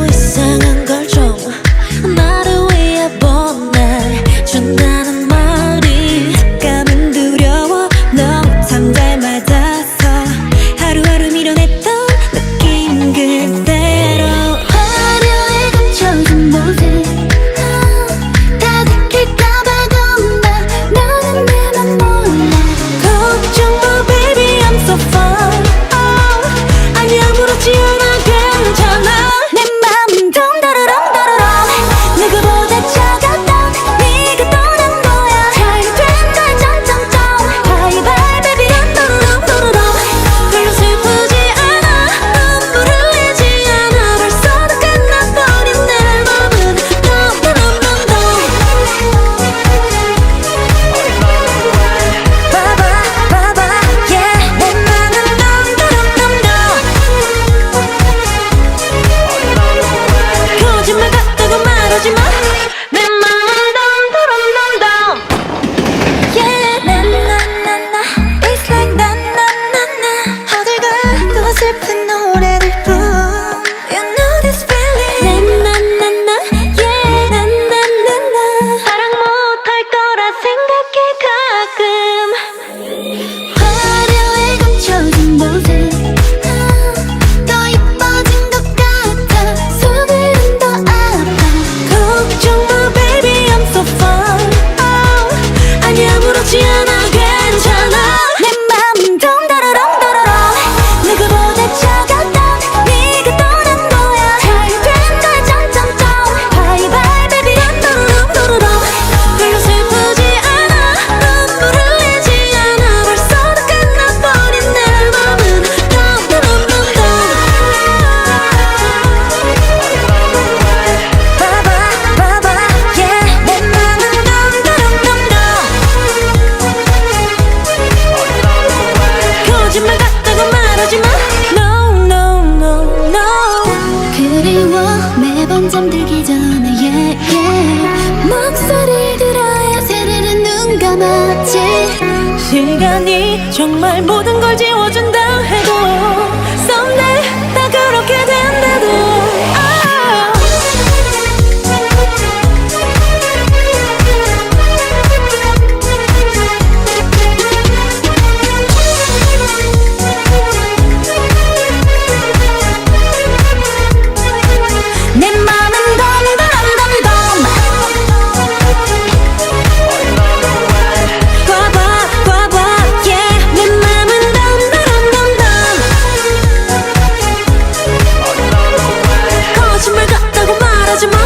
너무 이상한 걸 좀 나를 위해 보내 준다는 말이 잠깐은 두려워 너무 참 잘 맞아서 하루하루 밀어냈던 느낌 그대로 화려해 감춰진 모습 다 들킬까봐 겁나 너는 내 맘 몰라 걱정 마 baby I'm so fine 아니 아무렇지 않아 괜찮아 내 맘은 덩다르렁다르렁 누구보다 차가웠던 네가 떠난 거야 잘 된 걸 점점점 Bye bye baby 덩다르렁다르렁 별로 슬프지 않아 눈물 흘리지 않아 벌써 다 끝나버린 내 맘은 덩다르렁다르렁 봐봐 yeah 내 맘은 덩다르렁다르렁 거짓말 같다고 말하지 마. 내 맘은 덤덤덤덤. Yeah, na na na na. It's like na na na na. 어딜 가도 슬픈 노래를 부르. You know this feeling. Na na na na. Yeah, na na na na. 사랑 못할 거라 생각해 가끔. 화려해 감춰진 모습. 더 이뻐진 것 같아 속은 더 아파 걱정 마 baby I'm so fine 아니 아무렇지 않아 괜찮아 내 맘은 덩다르렁다르렁 누구보다 차가웠던 네가 떠난 거야 잘 된 걸 점점점 Bye bye baby 덩다르렁다르렁 별로 슬프지 않아 눈물 흘리지 않아 벌써 다 끝나버린 내 맘은 덩다르렁다르렁 봐봐 yeah 내 맘은 덩다렁덩덩 거짓말 같다고 말하지 마 No no no no 그리워 매번 잠들기 전에 yeah yeah 목소리를 들어야 스르르 눈 감았지 시간이 정말 모든 걸 지워준다 해도 Someday 다 그렇게 된다도 내 맘은 덤덤덤덤 봐봐 yeah 내 맘은 덤덤덤덤 거짓말 같다고 말하지 마